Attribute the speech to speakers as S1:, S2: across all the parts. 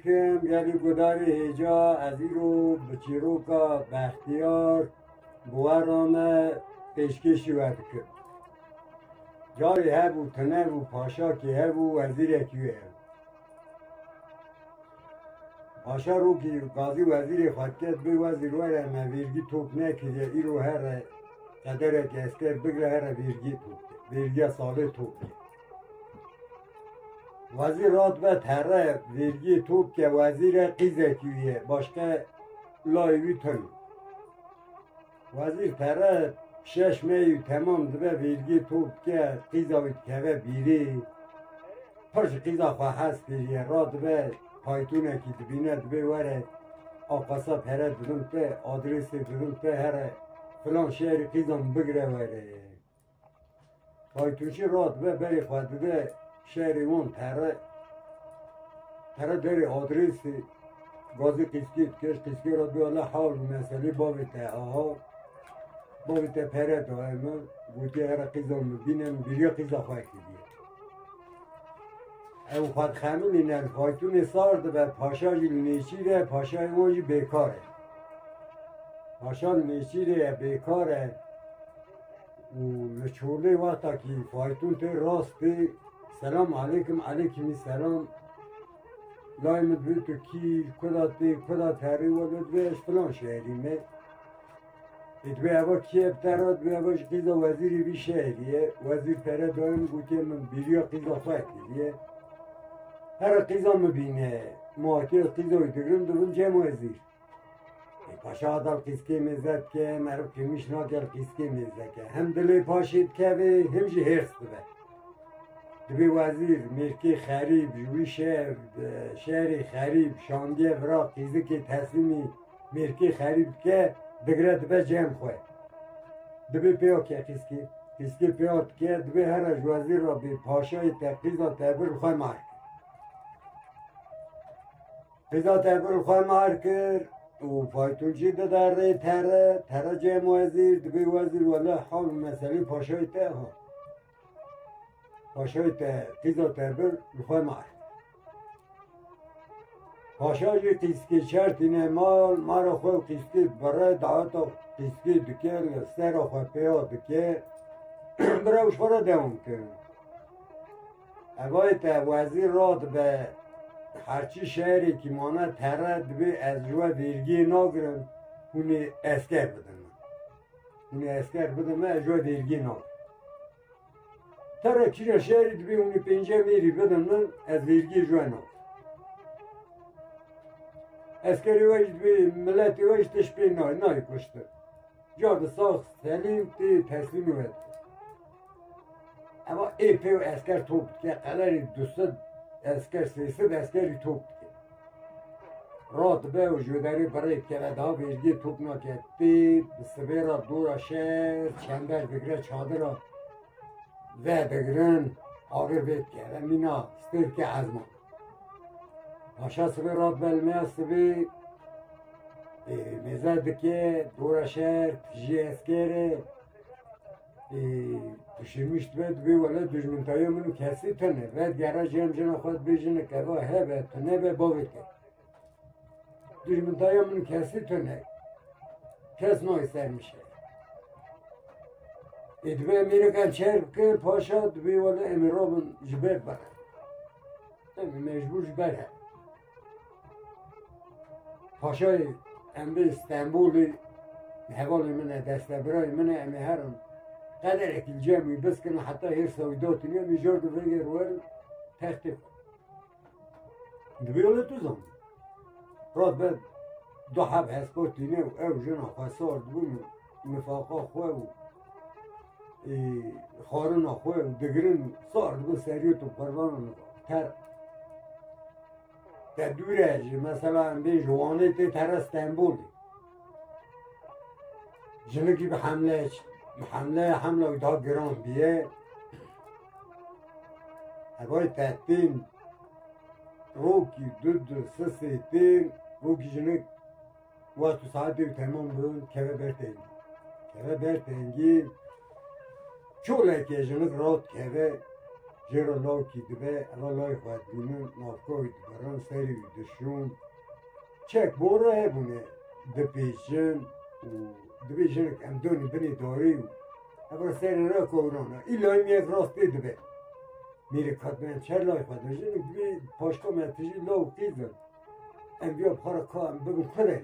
S1: کم گلی گداری هجا از این رو بچیروکا بختیار بوارامه پیشکشی ورد کرد. جاری هبو تنه بو پاشا که هبو وزیر اکیوه هبو. پاشا رو که قاضی وزیر خواهد کرد بی وزیر وره ما ویرگی توپ نکرده ای رو هر قدره که اسکر بگره هر ویرگی توپ ویرگی ساله توپ وزیر راد به تره ویرگی توپ که وزیر قیز اکیوه باشقه لایوی تنو وزیر تره 6 می تمام دبه ویرگی توپ که قیزا وید که بیری پرش قیزا خواه هست کریه را دبه پایتونه که دبینه دبه وره آقاسا پره ددن په آدرس ددن په هر فلان شهر قیزم بگره وره پایتونشی را دبه بری خواه دبه شهر اون تره داری آدرس گازی قیسکی را دبه حال مسئله باویته آها باویته پره دائمه گوتی هر قیزم ببینم بیریا قیزا خواه کردیه او خود خمون اینن پایتون سارده به پاشا جیل نیچیره پاشا ایمانجی بیکاره پاشا نیچیره بیکاره و لچوله وقتا که پایتون تی راستی سلام علیکم علیکم سلام لایمت بیتو کی کدا تری و دوش فلان شهریمه ادوی اوا کیب تراد دوی اواش قیزا وزیری بی شهریه وزیر پره دایم گوتی من بیریا قیزا خواه کریه هر قیزا مبینه مارکی قیزا ویدگرم دوون جمع وزیر پاشا آدال قیسکی میزد که مرو که میشناگل قیسکی میزد که هم دلی پاشید که هم جی هرس دوه دوی وزیر مرکی خریب جوی شهری خریب شاندیه ورا قیزی که تصمیمی مرکی خریب که دگره دوه جمع خواه دوی پیا که قیسکی پیا که دوی هر اج وزیر را به پاشای قیزا تبر خواه مارک قیزا تبر خواه مار کرد و پایتونچی ده در تره جمع وزیر دوی وزیر ولی حال مسئله پاشای ته ها پاشای ته قیزا تبر خواه مار پاشا جی قیسکی چرتینه مارا خواه قیسکی برای دعوتا قیسکی دکه سر خواه پیا دکه براوش خورا دوم کرد اوای ته وزیر راد به هرچی شهری که مانه تره دوی از جوا ویرگی ناگرم اونی اسکر بدم از جوا ویرگی ناگرم تره چیره شهری دوی اونی پینجه میری بدم من از ویرگی جوا ناگرم اسکری ویش دوی ملتی ویش تشپی نای کشته جا ساخت سلیم تی تسلیمی ود اما ای پیو اسکر توب که قدری دوستد اسکر 300 اسکری توپ که رات به و جودری برای کرده ها ویرگی توپ نکرد دید سبیرا دورا شهر چندر بگره چادر را و بگرن آگر بید کرده مینا ستر که از ما پاشا سبیرات بلمه سبی میزد که دورا شهر تجی اسکره پشیمشت بید بی ولی دجمنتایی منو کسی تنه وید گره جمع جنا خود بیجنه که با هبه تنه به باوی که دجمنتایی منو کسی تنه کس نای سر میشه ادوه میره کن چرب که پاشا دوی ولی امیرابن جبه بره امی مجبور جبه پاشای امبی استنبولی حوالی منه دسته برای منه امی هرم قدر اکل جمعی بس کنه حتی هر سویداتی نیم ایجار دو بگر ور تخته دویاله تو زمان راد بد دو حب هسپورتی نیم او جنا خسار دوی مفاقا خواه و خارنا خواه و دگرن سار دو سریوت و پروانو تر در دوره مثلا به جوانه تی تر استنبولی جنگی به حمله ایده گران بیه هوای تحتین روکی دو سه تین روکی جنگ وقت و ساعت دیو تمام بود که برتنگی چوله که جنگ راد که جرا لاکی دبه اما لای خواهد بینون نافکاوی دبران سری دشون چک بوره بونه دپیشن و دپیشن ام دونی بنی داری و اما سری را کورانا ای لایم یک راست دبه میره کاتمن چر لای خواهد بشن دبی پاشکا منتجی لاو قیدن ام بیا بخارا که ام بگم کنه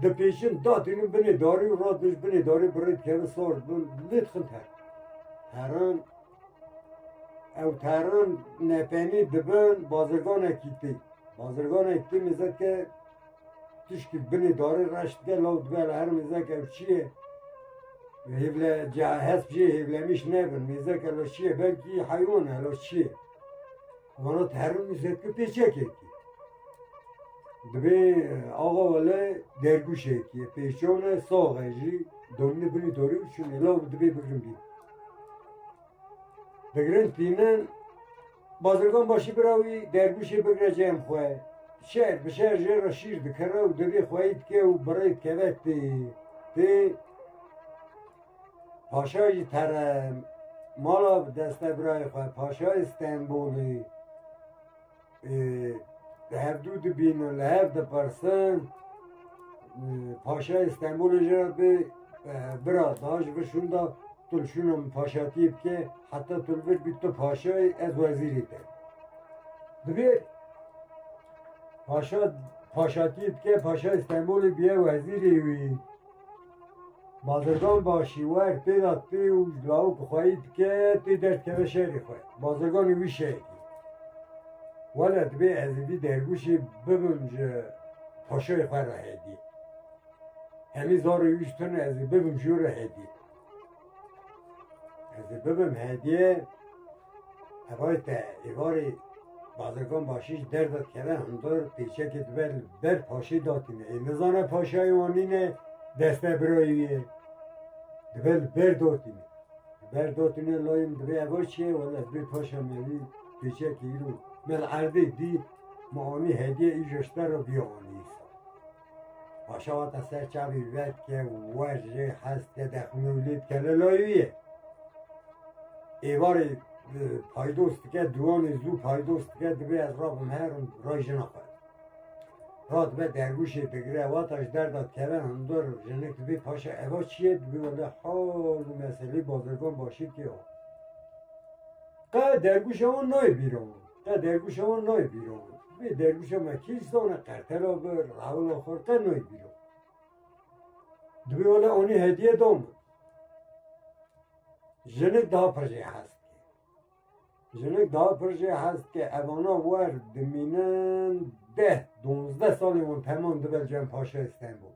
S1: دپیشن دادینو بنی داری و را دوش بنی داری برید که سارد بون لید خنتر تران او تران نپنی دبن بازرگان اکیتی بازرگان اکیتی میزد که تشکی بنی داره رشت که لو دبل هر میزد که او چیه هیبله حسب چیه هیبله میش نبن میزد که لو چیه بلکی حیوانه لو چیه وانا تران میزد که پیچه که دبی آقا ولی درگوشه که پیچونه ساقه جی دونی بنی داری چون لو دبی بگرم بید بگرن تینن بازرگان باشی براوی درگوشی بگره جمع خواه شهر به شهر جر شیر دکره و دبی خواهید که و برایت که وقتی تی پاشای ترم مالا دسته برای خواه پاشای استنبولی هفدو دبینو لحف دپرسن پاشای استنبولی جر به براد هاش بشون دا تلشونم پاشاتیب که حتی تلبر بیت تو پاشای از وزیری ده دبیر پاشاتیب که پاشا استنبول بیه وزیری وی بازرگان باشی ور پیداد پی و لاو بخواهید که تی درد که به شهری خواهد بازرگان وی شهری ولد بی از بی درگوشی ببنج پاشای خواه را هدی همی زار ویشتون از ببنج را هدی از ببم هدیه اوای تا ایواری بازرگان باشیش در داد که هندار پیچه که بر پاشی داتینه نزانه پاشای وانینه دسته برایویه دبل بر داتینه لایم دبی اوای چیه ولی دبی پاشا میوی پیچه که ایرو مل عرضی دی معانی هدیه ایجاشته رو بیانی پاشا واتا سر چاوی وید که وجه هست که دخنولید که لایویه ایواری پایدوست که دوان زو پایدوست که دبی از رابم هرم رای جنا خواهد را دبی درگوشی بگیره واتاش در داد که هندار جنک دبی پاشا ایوا چیه دبی ولی حال مسئله بازرگان باشید که که درگوش اون نای بیرون دبی درگوش ما کیستانه قرطلا بر راول آخر که نای بیرون دبی ولی اونی هدیه دام جنک دا پرجه هست که اوانا ور دمینن 10-12 سالی من تمام دبل جمع پاشا استنبول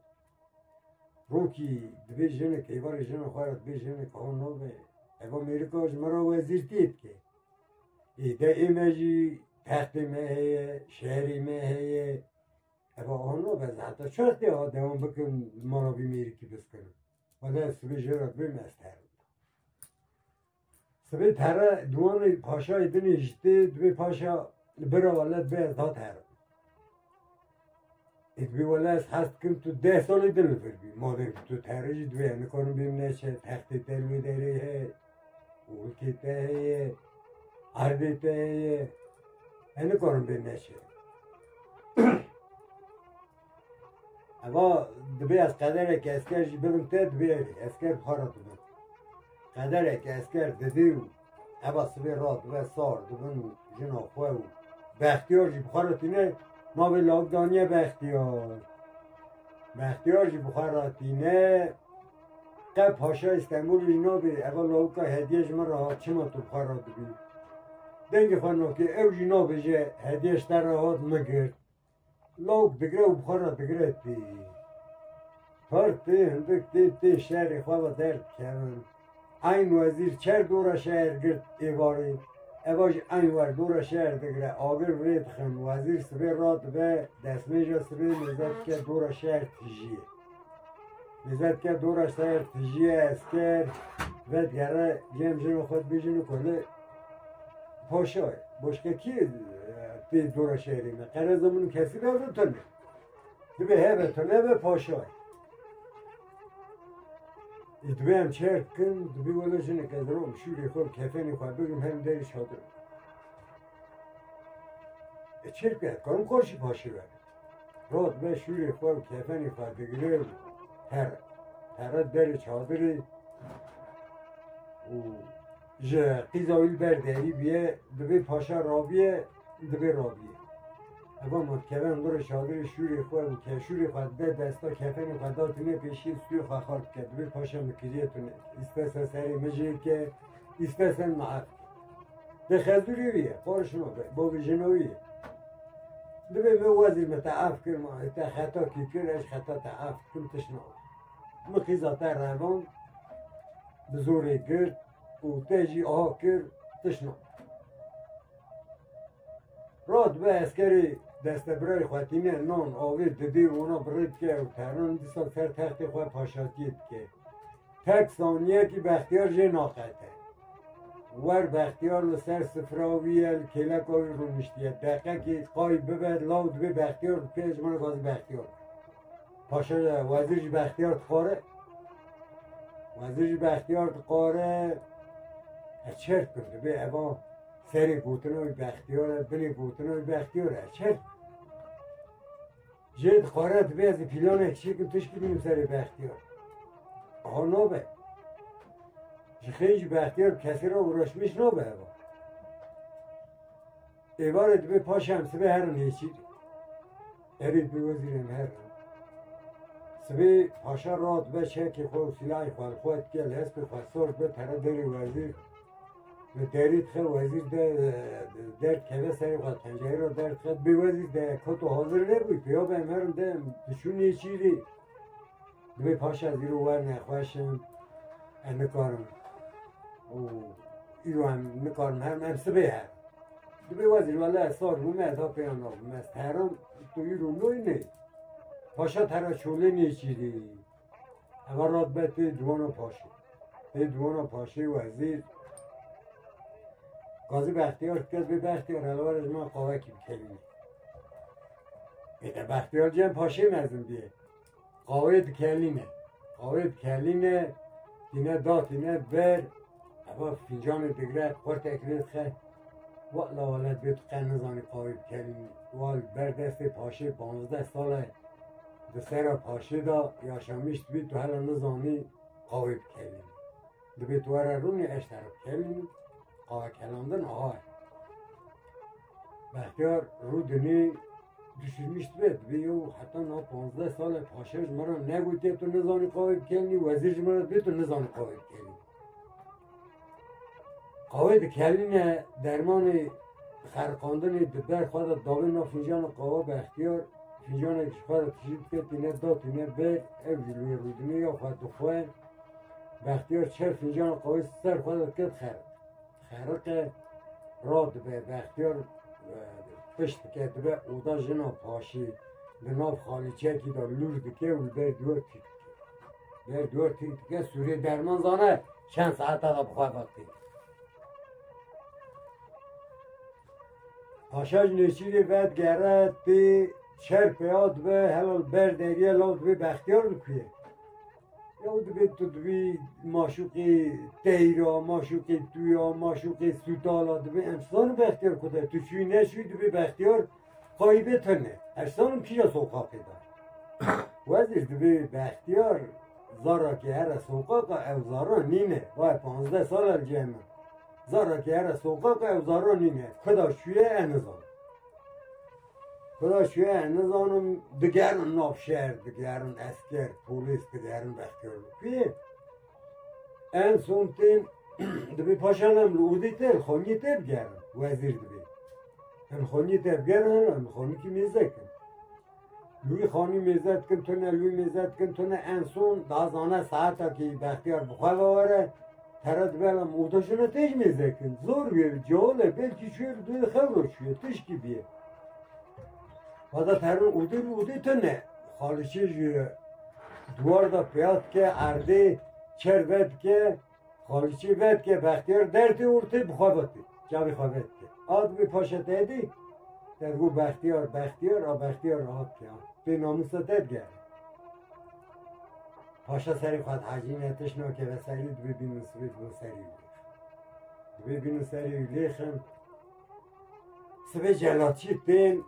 S1: روکی دبی جنک ایوار جنک خواه دبی جنک آنو به اوا میرکاش مرا وزیر دید که ایده ایمجی تخت مهیه شهری مهیه اوا آنو به حتی چرتی ها دوام بکن مرا بی میرکی بس کنم ولی سبی جرات بمستر سبی تره دوان پاشا ایدن اجتی دوی پاشا برا ولد به ازا تره ایدوی ولد هست کم تو 10 سالی دل بی مادر تو تره جی دوی نکنم بیم نشه تختی تلوی داری ہے اولکی ته عربی ته نکنم بیم نشه اما دبی از قدر که اسکر جی بگم ته دبی اسکر بخارا دبی قدره که اسکر ددیو اما سبی راد و سار دبن جنا خواه و بختیار جی بخاراتینه ما به لاکدانیه بختیار جی بخاراتینه قب پاشا استنبول اینا به اول لاوکا هدیه جمع راحت چه ما تو بخارات بی دنگ خانو که او جنا بجه هدیهش در راحت مگرد لاوک دگره و بخارات دگره تی پرتی هندک تی شهر خواه درد کردن این وزیر چر دور شهر گرد ایواری اواج این ور دور شهر دگره آگر وید خن وزیر سبی رات به دستمیجا سبی میزد که دور شهر تیجیه اسکر و دیگره جمع خود بیجنو کنه پاشای باشکه کی تی دور شهری نه قرازمون کسی بیاده تونه دبی هبه تونه به پاشای دوی هم چرت کن دوی ولشونه که درم شوری خود کفنی خود بگم هم داری شادر چرت کرد کنم کارشی پاشی برد راد به شوری خود کفنی خود بگیره ترد داری چادری و قیزاویل برداری بیه دوی پاشا رابیه دوی رابیه اما متکلم دور شادر شوری خود که شوری خود به دستا کفن خود داتونه پیشی سوی خواهد کرد دوی پاشا مکریتونه استرسا سری مجید که استرسا معاف ده خزوری بیه قارشما با جنویه دوی موازی متعاف کرد ما تا خطا کی کرد اش خطا تعاف کن تشنو مخیزاتا روان بزوری کرد و تیجی آها کرد تشنو راد به اسکری دست برای خواتینه نان آوید ددی اونا برد که و تران دیسا سر تخت خواه پاشاتید که تک ثانیه که بختیار جه ناقته ور بختیار لسر سفراویه کلک آوی رو نشتیه دقیقه که قای ببد لاود به بختیار پیش من گاز بختیار پاشا وزیرش بختیار تخاره وزیرش بختیار تخاره چرت کرده به ابا سری گوتنوی بختیاره بلی گوتنوی بختیاره چرت جد خارت به از پیلان اکشی که توش کنیم سری بختیار آها نابه خیلی بختیار کسی را ورشمش نابه ابا ایوارد به پاش هم سبه هر نیچید ارید به وزیرم هر سبه پاشا راد به چه خود سلاح خود که لحظ به خواستار به تره داری وزیر و درید خیلی وزیر در کبه سری خواهد پنجه را در خواهد بی وزیر در کتو حاضر نبود بیا به امرم در بشونی چیزی دوی پاش از ایرو ور نخواشم نکارم ایرو هم نکارم هم سبه هر دوی وزیر والا اصار رومه ادا پیان آبم از تهران تو ایرو نوی نی پاشا ترا چوله نی چیزی اما راد به تی دوانا پاشه وزیر قاضی بختیار کرد به بختیار حلوار از ما قاوکی بکلیم بیده بختیار جمع پاشه مزم بیه قاوید کلینه دینه دات دینه بر اما فینجان دیگره قرط اکرید خیلی والا ولد بیت قن نزانی قاوید کلینه وال بر دست پاشه 15 ساله دسته پاشه دا یا شمیشت بید تو حالا نزانی قاوید کلینه دو بیت وره رونی اشترک کلینه قاوه کلاندن آهای بختیار رو دنی düşürmüştü ve yo hatta na 15 sal paşaj mara ne gute tu ne zani qavib kelni vazir mara be tu ne zani qavib kelni qavib kelni dermanı xarqandını der xada davin na fincan qava be ixtiyar fincan xada tijib ke ne dat ne be evli rudni ya xada xoy be ixtiyar çer fincan qava ser xada ket xarq rad be ixtiyar پشت که دبه اودا جنا پاشی بناب خالیچه کی دا لور دکه و بر دور تیک که سوری درمان زانه چند ساعت آقا بخواه وقتی پاشاج نشیری بد گرد بی چر پیاد به هلال بر دریه لاود به بختیار بکویه یا دبه تو دوی ماشوقی تیرا ماشوقی دویا ماشوقی سوتالا دبه انسان بختیار کده تو چوی نشوی دبه بختیار قایبه تنه ارسانم کیا سوقاقی دار وزیر دبه بختیار زارا که هر سوقاقا او زارا نینه وای 15 سال الجمع زارا که هر سوقاقا او زارا نینه کدا شویه انزان نظانم دیگران نافشهر دیگران اسکر پولیس دیگران بختیار بیه en son ten دبی پاشانم لودی تر خونی تر گرم وزیر دبی هم خونی تر گرم هم خونی کی میزد کن لوی خانی میزد کن تونه en son دازانه ساعتا کی بختیار بخواه واره ترد بلم اوتاشونه تیج میزد کن زور بیه جاله بلکی شویر دوی خبر شویر تیش کی بیه حالا ترون اوده تنه خالشی دوار دا پیاد که ارده چر بد که خالشی بد که بختیار درتی ارته بخوابتی جاوی خوابت که آد بی پاشت ایدی درگو بختیار آه که به ناموسا تد گره پاشا سری خواهد حجینتش ناکه و سری دوی بینو سوید و سری دوی بینو سری لیخم سبه جلاتیت بین